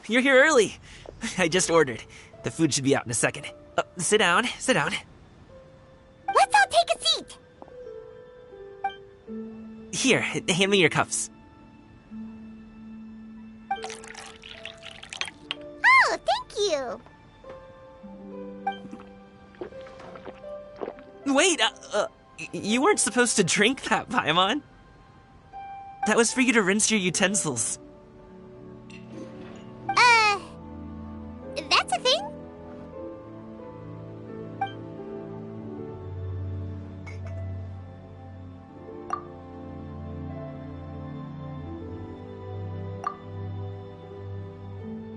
you're here early. I just ordered. The food should be out in a second. Sit down, sit down. Let's all take a seat. Here, hand me your cups. Oh, thank you. Wait, you weren't supposed to drink that, Paimon. That was for you to rinse your utensils. That's a thing?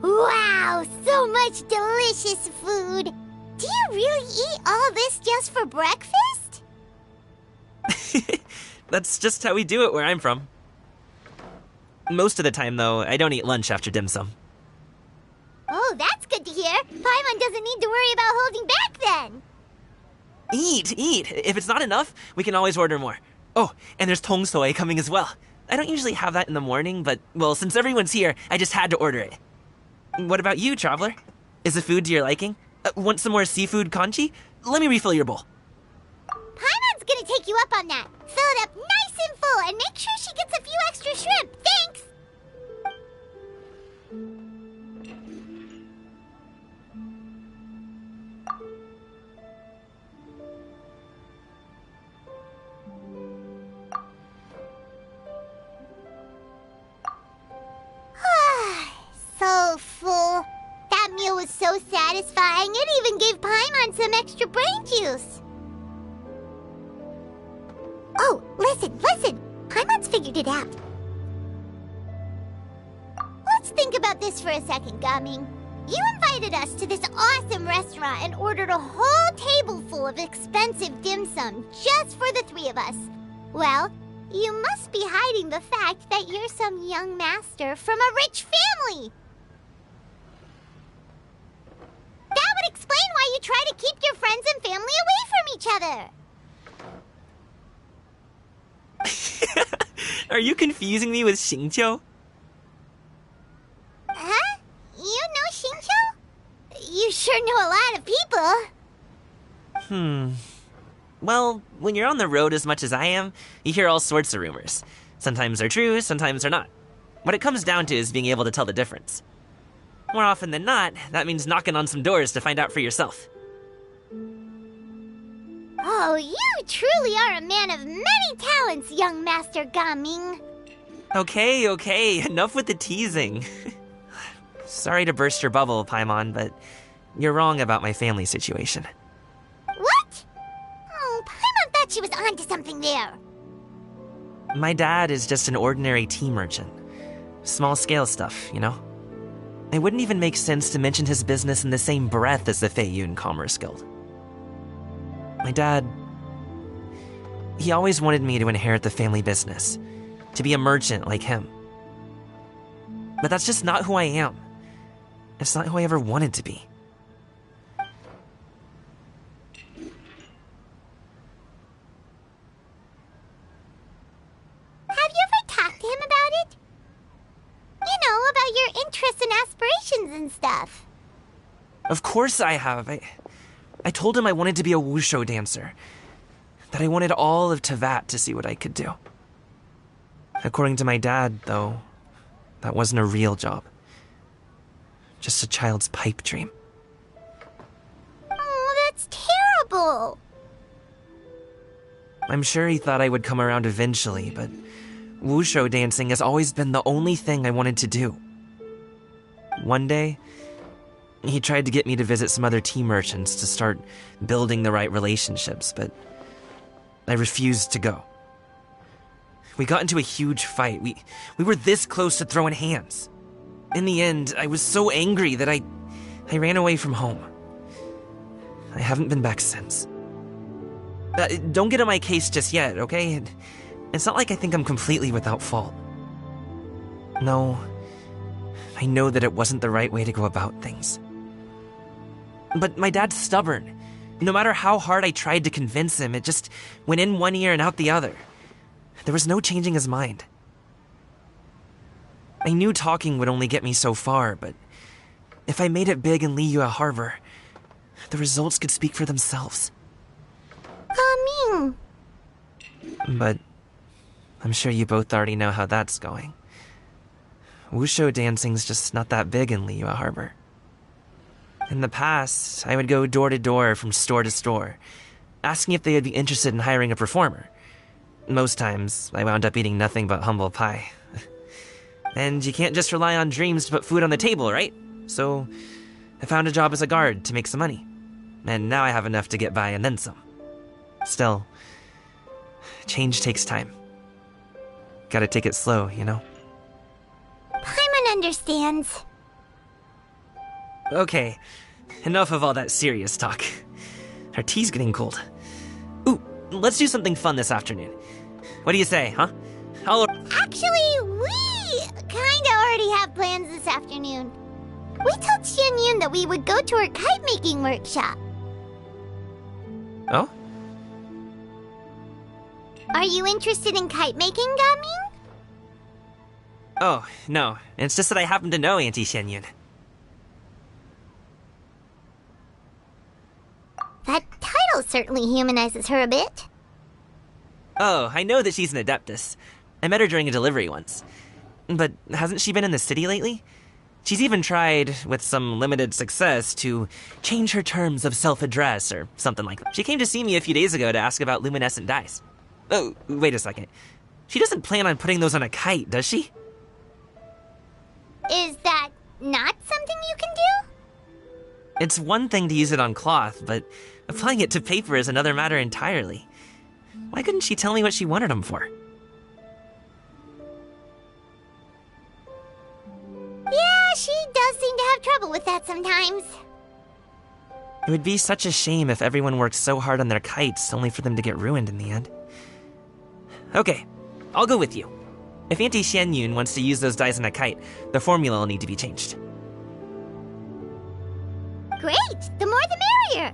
Wow, so much delicious food. Do you really eat all this just for breakfast? That's just how we do it where I'm from. Most of the time, though, I don't eat lunch after dim sum. Oh, that's good to hear. Paimon doesn't need to worry about holding back then. Eat. If it's not enough, we can always order more. Oh, and there's tong soy coming as well. I don't usually have that in the morning, but, well, since everyone's here, I just had to order it. What about you, traveler? Is the food to your liking? Want some more seafood congee? Let me refill your bowl. Paimon's gonna take you up on that. Fill it up nice and full and make sure she gets a few extra shrimp. Thanks! So full. That meal was so satisfying, it even gave Paimon some extra brain juice. Oh, listen. Paimon's figured it out. Let's think about this for a second, Gaming. You invited us to this awesome restaurant and ordered a whole table full of expensive dim sum just for the three of us. Well, you must be hiding the fact that you're some young master from a rich family. That would explain why you try to keep your friends and family away from each other. Are you confusing me with Xingqiu? Huh? You know Xingqiu? You sure know a lot of people. Well, when you're on the road as much as I am, you hear all sorts of rumors. Sometimes they're true, sometimes they're not. What it comes down to is being able to tell the difference. More often than not, that means knocking on some doors to find out for yourself. Oh, you truly are a man of many talents, young Master Gaming. Okay, enough with the teasing. Sorry to burst your bubble, Paimon, but you're wrong about my family situation. What? Oh, Paimon thought she was onto something there. My dad is just an ordinary tea merchant. Small-scale stuff, you know? It wouldn't even make sense to mention his business in the same breath as the Feiyun Commerce Guild. My dad... he always wanted me to inherit the family business, to be a merchant like him. But that's just not who I am. It's not who I ever wanted to be. Have you ever talked to him about it? You know, about your interests and aspirations and stuff. Of course I have. I told him I wanted to be a wushu dancer. That I wanted all of Tevat to see what I could do. According to my dad, though, that wasn't a real job. Just a child's pipe dream. Oh, that's terrible. I'm sure he thought I would come around eventually, but wushu dancing has always been the only thing I wanted to do. One day, he tried to get me to visit some other tea merchants to start building the right relationships, but I refused to go. We got into a huge fight. We were this close to throwing hands. In the end, I was so angry that I ran away from home. I haven't been back since. Don't get on my case just yet, okay? It's not like I think I'm completely without fault. No, I know that it wasn't the right way to go about things. But my dad's stubborn. No matter how hard I tried to convince him, it just went in one ear and out the other. There was no changing his mind. I knew talking would only get me so far, but If I made it big in Liyue Harbor, the results could speak for themselves. Ming. But I'm sure you both already know how that's going. Wushu dancing's just not that big in Liyue Harbor. In the past, I would go door to door from store to store, asking if they would be interested in hiring a performer. Most times, I wound up eating nothing but humble pie. And you can't just rely on dreams to put food on the table, right? So, I found a job as a guard to make some money. And now I have enough to get by and then some. Still, change takes time. Gotta take it slow, you know? Paimon understands. Okay, enough of all that serious talk. Our tea's getting cold. Ooh, let's do something fun this afternoon. What do you say, huh? Actually, we kinda already have plans this afternoon. We told Xianyun that we would go to her kite-making workshop. Oh? Are you interested in kite-making, Gaming? Oh, no. It's just that I happen to know Auntie Xianyun. That title certainly humanizes her a bit. Oh, I know that she's an adeptus. I met her during a delivery once. But hasn't she been in the city lately? She's even tried, with some limited success, to change her terms of self-address or something like that. She came to see me a few days ago to ask about luminescent dyes. Oh, wait a second. She doesn't plan on putting those on a kite, does she? Is that not something you can do? It's one thing to use it on cloth, but applying it to paper is another matter entirely. Why couldn't she tell me what she wanted them for? Yeah, she does seem to have trouble with that sometimes. It would be such a shame if everyone worked so hard on their kites only for them to get ruined in the end. Okay, I'll go with you. If Auntie Xianyun wants to use those dyes on a kite, the formula will need to be changed. Great! The more the merrier!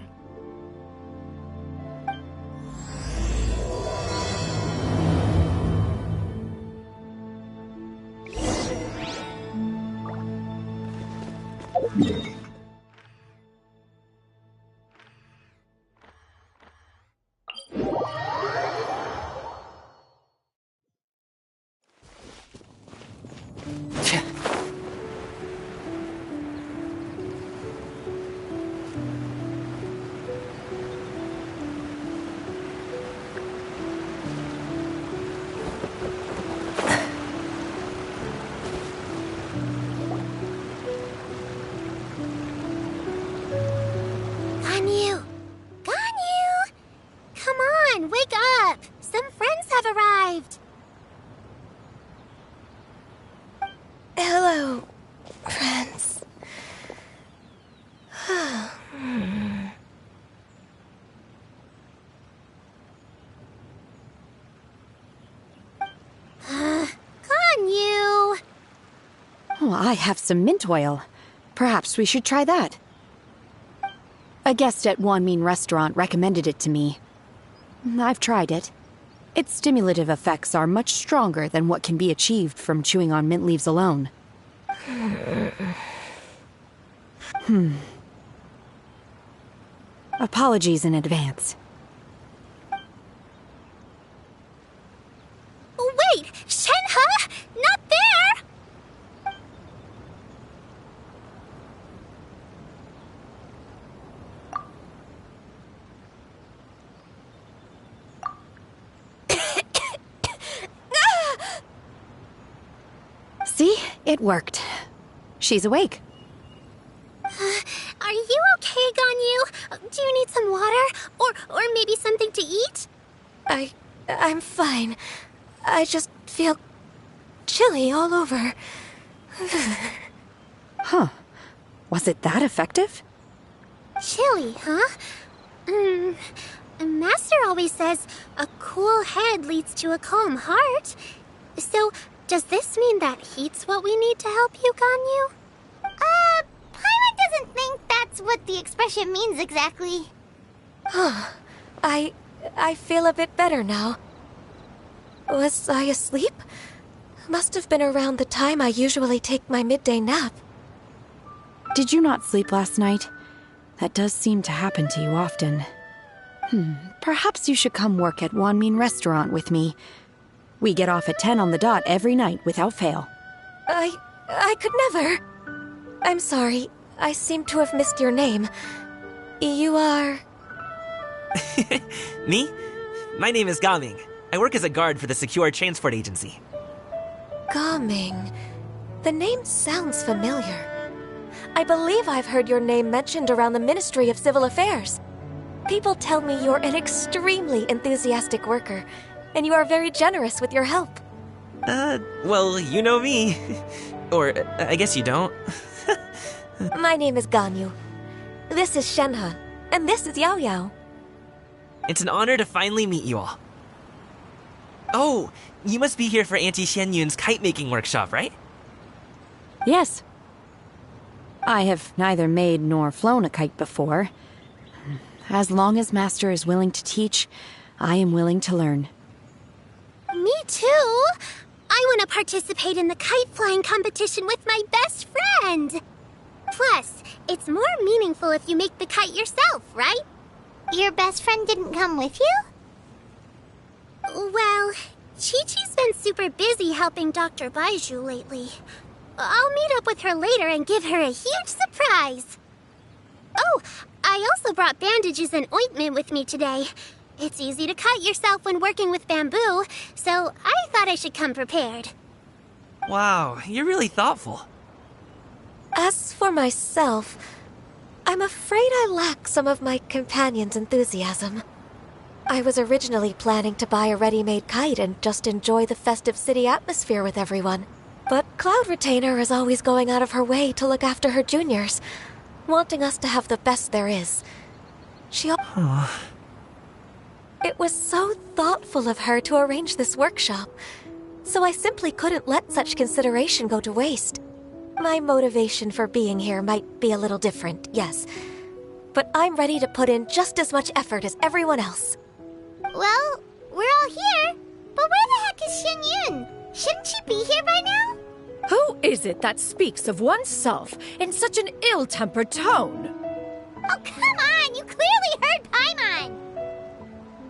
Ganyu! Ganyu! Come on, wake up! Some friends have arrived! Hello, friends. Ganyu! Oh, I have some mint oil. Perhaps we should try that. A guest at Wanmin restaurant recommended it to me. I've tried it. Its stimulative effects are much stronger than what can be achieved from chewing on mint leaves alone. Apologies in advance. Wait! Shenhe? Not there! See? It worked. She's awake. Are you okay, Ganyu? Do you need some water? Or maybe something to eat? I'm fine. I just feel chilly all over. Huh. Was it that effective? Chilly, huh? Master always says a cool head leads to a calm heart. So, does this mean that heat's what we need to help you, Ganyu? Paimon doesn't think that's what the expression means exactly. I feel a bit better now. Was I asleep? Must have been around the time I usually take my midday nap. Did you not sleep last night? That does seem to happen to you often. Perhaps you should come work at Wanmin Restaurant with me. We get off at 10 on the dot every night without fail. I could never. I'm sorry. I seem to have missed your name. You are... Me? My name is Gaming. I work as a guard for the Secure Transport Agency. Gaming. The name sounds familiar. I believe I've heard your name mentioned around the Ministry of Civil Affairs. People tell me you're an extremely enthusiastic worker, and you are very generous with your help. Well, you know me. Or, I guess you don't. My name is Ganyu. This is Shenhe, and this is Yao Yao. It's an honor to finally meet you all. Oh, you must be here for Auntie Xianyun's kite-making workshop, right? Yes. I have neither made nor flown a kite before. As long as Master is willing to teach, I am willing to learn. Me too! I want to participate in the kite flying competition with my best friend! Plus, it's more meaningful if you make the kite yourself, right? Your best friend didn't come with you? Well, Chi-Chi's been super busy helping Dr. Baiju lately. I'll meet up with her later and give her a huge surprise. Oh, I also brought bandages and ointment with me today. It's easy to cut yourself when working with bamboo, so I thought I should come prepared. Wow, you're really thoughtful. As for myself, I'm afraid I lack some of my companion's enthusiasm. I was originally planning to buy a ready-made kite and just enjoy the festive city atmosphere with everyone. But Cloud Retainer is always going out of her way to look after her juniors, wanting us to have the best there is. It was so thoughtful of her to arrange this workshop, so I simply couldn't let such consideration go to waste. My motivation for being here might be a little different, yes, but I'm ready to put in just as much effort as everyone else. Well, we're all here, but where the heck is Xianyun? Shouldn't she be here by now? Who is it that speaks of oneself in such an ill-tempered tone? Oh, come on! You clearly heard Paimon!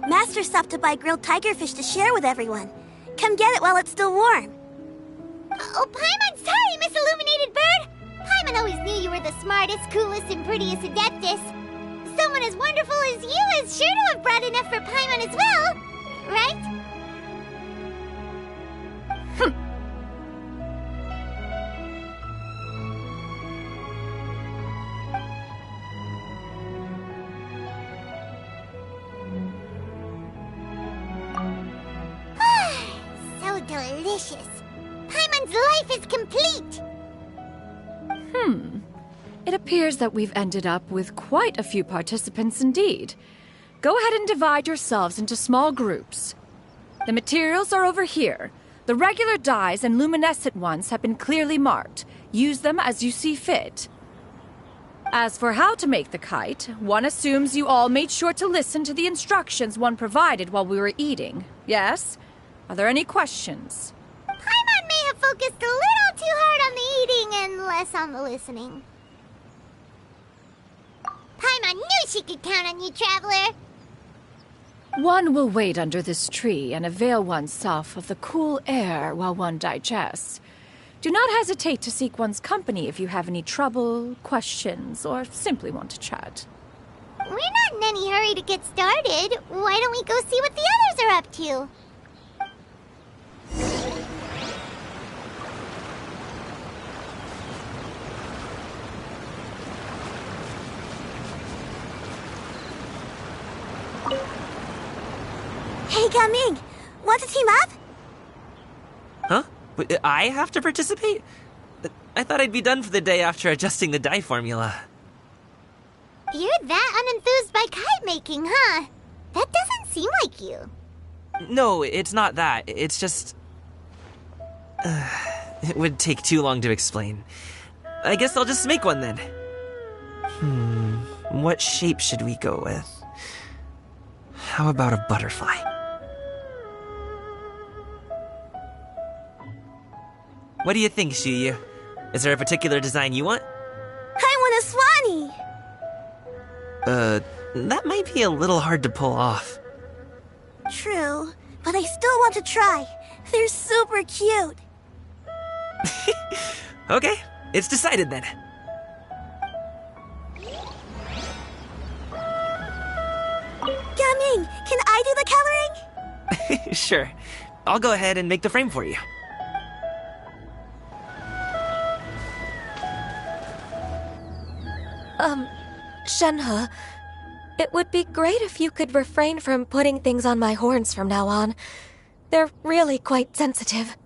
Master stopped to buy grilled tigerfish to share with everyone. Come get it while it's still warm. Oh, Paimon, sorry, Miss Illuminated Bird! Paimon always knew you were the smartest, coolest, and prettiest Adeptus. Someone as wonderful as you is sure to have brought enough for Paimon as well, right? So delicious. Paimon's life is complete. It appears that we've ended up with quite a few participants indeed. Go ahead and divide yourselves into small groups. The materials are over here. The regular dyes and luminescent ones have been clearly marked. Use them as you see fit. As for how to make the kite, one assumes you all made sure to listen to the instructions one provided while we were eating. Yes? Are there any questions? Paimon may have focused a little too hard on the eating and less on the listening. Paimon knew she could count on you, Traveler. One will wait under this tree and avail oneself of the cool air while one digests. Do not hesitate to seek one's company if you have any trouble, questions, or simply want to chat. We're not in any hurry to get started. Why don't we go see what the others are up to? Hey, Gaming! Want to team up? Huh? Wait, I have to participate? I thought I'd be done for the day after adjusting the dye formula. You're that unenthused by kite making, huh? That doesn't seem like you. No, it's not that. It's just... it would take too long to explain. I guess I'll just make one then. What shape should we go with? How about a butterfly? What do you think, Shuyu? Is there a particular design you want? I want a swanee. That might be a little hard to pull off. True, but I still want to try. They're super cute. Okay, it's decided then. Gaming, can I do the coloring? Sure. I'll go ahead and make the frame for you. Shenhe, it would be great if you could refrain from putting things on my horns from now on. They're really quite sensitive.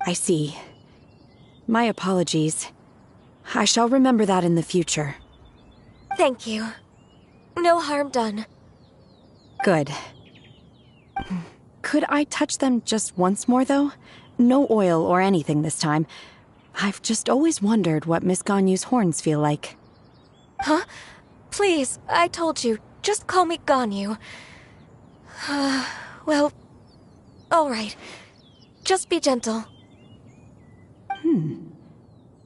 I see. My apologies. I shall remember that in the future. Thank you. No harm done. Good. Could I touch them just once more, though? No oil or anything this time. I've just always wondered what Miss Ganyu's horns feel like. Huh? Please, I told you. Just call me Ganyu. Well, all right. Just be gentle.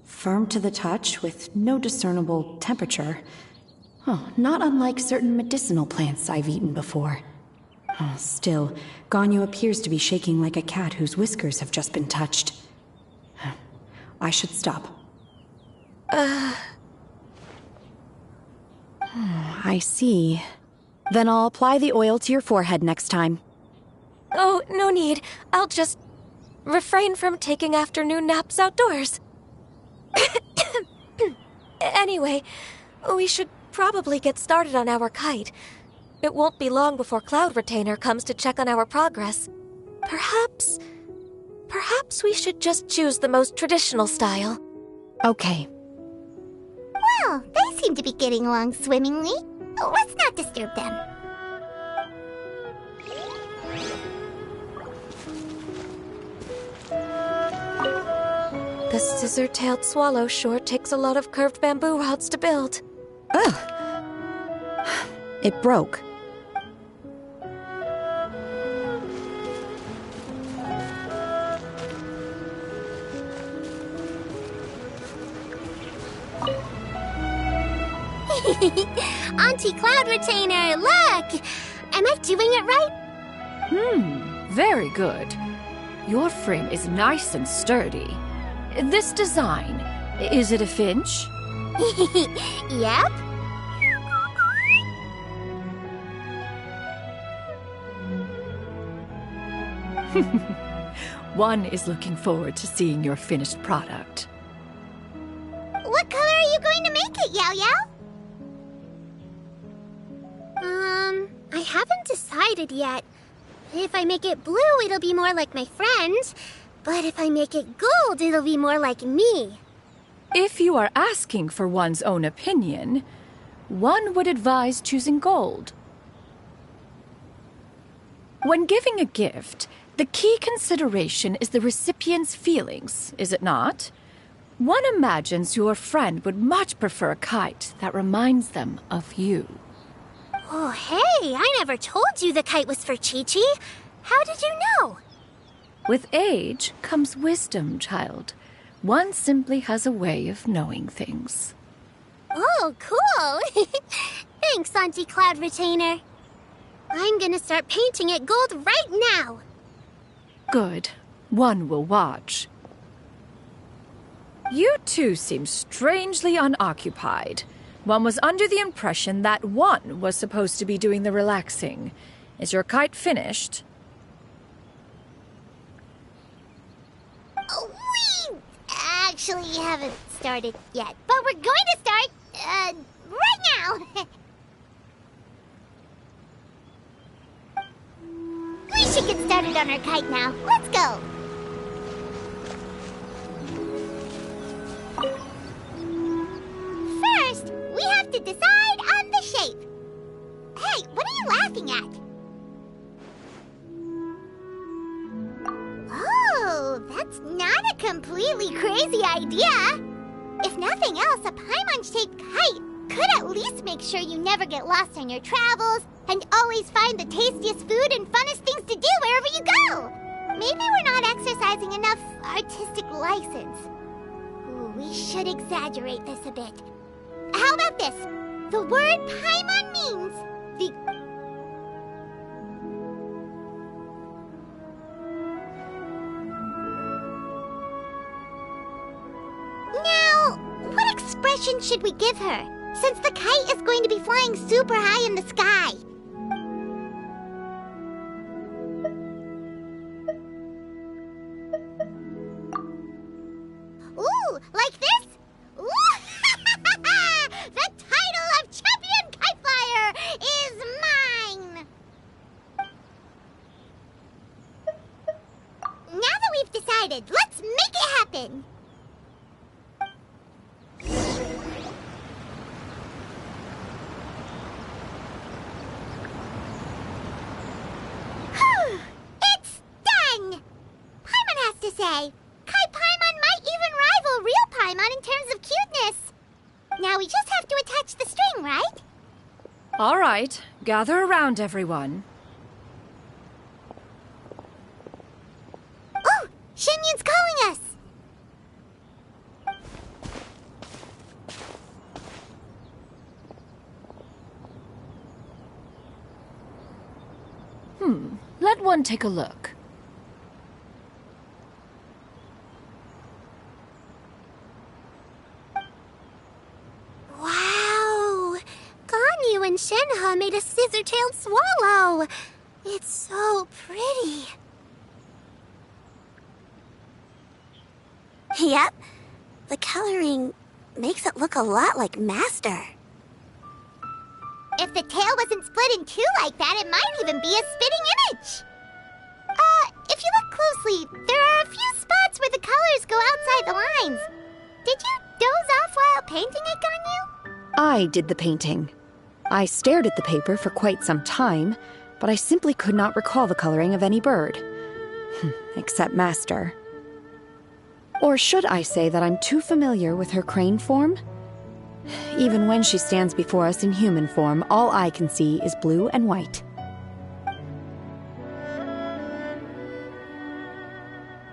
Firm to the touch with no discernible temperature. Oh, not unlike certain medicinal plants I've eaten before. Oh, still, Ganyu appears to be shaking like a cat whose whiskers have just been touched. I should stop. I see. Then I'll apply the oil to your forehead next time. Oh, no need. I'll just refrain from taking afternoon naps outdoors. Anyway, we should probably get started on our kite. It won't be long before Cloud Retainer comes to check on our progress. Perhaps we should just choose the most traditional style. Okay. Well, they seem to be getting along swimmingly. Let's not disturb them. The scissor-tailed swallow sure takes a lot of curved bamboo rods to build. Ugh. It broke. Auntie Cloud Retainer, look! Am I doing it right? Very good. Your frame is nice and sturdy. This design, is it a finch? Yep. One is looking forward to seeing your finished product. What color are you going to make it, Yao Yao? I haven't decided yet. If I make it blue, it'll be more like my friends. But if I make it gold, it'll be more like me. If you are asking for one's own opinion, one would advise choosing gold. When giving a gift, the key consideration is the recipient's feelings, is it not? One imagines your friend would much prefer a kite that reminds them of you. Oh, hey, I never told you the kite was for Chi-Chi. How did you know? With age comes wisdom, child. One simply has a way of knowing things. Oh, cool. Thanks, Auntie Cloud Retainer. I'm gonna start painting it gold right now. Good. One will watch. You two seem strangely unoccupied. One was under the impression that one was supposed to be doing the relaxing. Is your kite finished? We actually haven't started yet, but we're going to start, right now. We should get started on our kite now. Let's go. First, we have to decide on the shape. Hey, what are you laughing at? Oh, that's not a completely crazy idea. If nothing else, a Paimon-shaped kite could at least make sure you never get lost on your travels and always find the tastiest food and funnest things to do wherever you go. Maybe we're not exercising enough artistic license. Ooh, we should exaggerate this a bit. How about this? The word Paimon means the... Now, what expression should we give her, since the kite is going to be flying super high in the sky? Ooh, like this? Ooh! The title of Champion Kite Flyer is mine! Now that we've decided, let's make it happen! It's done! Paimon has to say, Kai Paimon might even rival real Paimon in terms of cuteness. Now we just have to attach the string, right? All right, gather around, everyone. Oh, Shenyun's calling us! Let one take a look. Wow! Ganyu and Shenhe made a scissor-tailed swallow. It's so pretty. Yep. The coloring makes it look a lot like Master. If the tail wasn't split in two like that, it might even be a spitting image. If you look closely, there are a few spots where the colors go outside the lines. Did you doze off while painting it, Ganyu? I did the painting. I stared at the paper for quite some time, but I simply could not recall the coloring of any bird. Except Master. Or should I say that I'm too familiar with her crane form? Even when she stands before us in human form, all I can see is blue and white.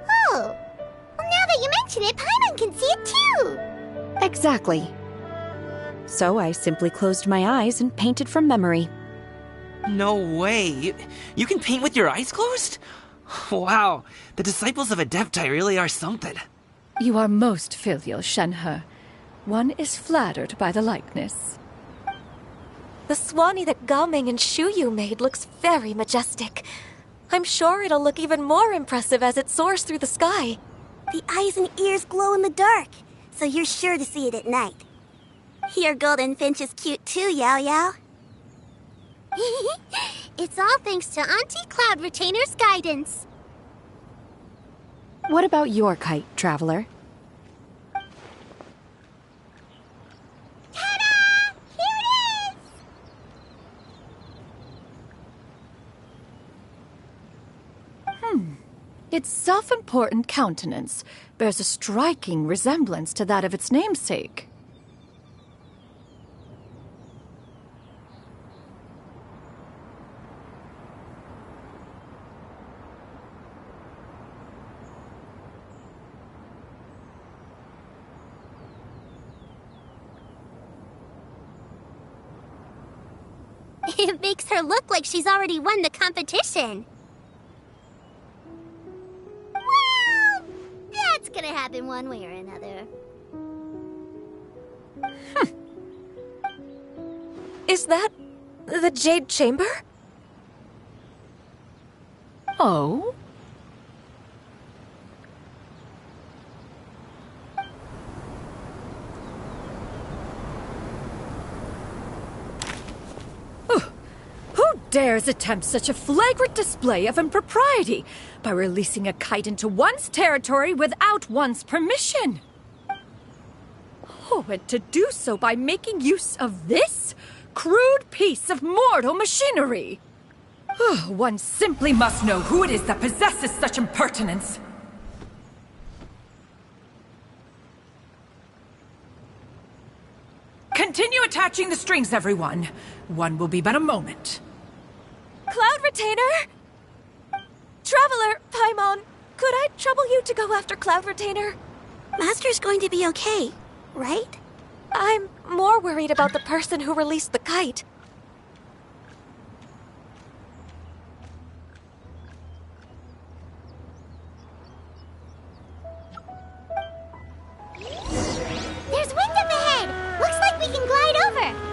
Oh, well, now that you mention it, Paimon can see it too. Exactly. So I simply closed my eyes and painted from memory. No way. You can paint with your eyes closed? Wow, the disciples of Adepti really are something. You are most filial, Shenhe. One is flattered by the likeness. The Swanee that Gaming and Shuyu made looks very majestic. I'm sure it'll look even more impressive as it soars through the sky. The eyes and ears glow in the dark, so you're sure to see it at night. Your golden finch is cute too, Yao Yao. It's all thanks to Auntie Cloud Retainer's guidance. What about your kite, Traveler? Ta-da! Here it is! Its self-important countenance bears a striking resemblance to that of its namesake. It makes her look like she's already won the competition. Well, that's gonna happen one way or another. Is that the Jade Chamber? Oh? Who dares attempt such a flagrant display of impropriety by releasing a kite into one's territory without one's permission? Oh, and to do so by making use of this crude piece of mortal machinery. One simply must know who it is that possesses such impertinence. Continue attaching the strings, everyone. One will be but a moment. Cloud Retainer? Traveler, Paimon, could I trouble you to go after Cloud Retainer? Master's going to be okay, right? I'm more worried about the person who released the kite. There's wind up ahead! Looks like we can glide over!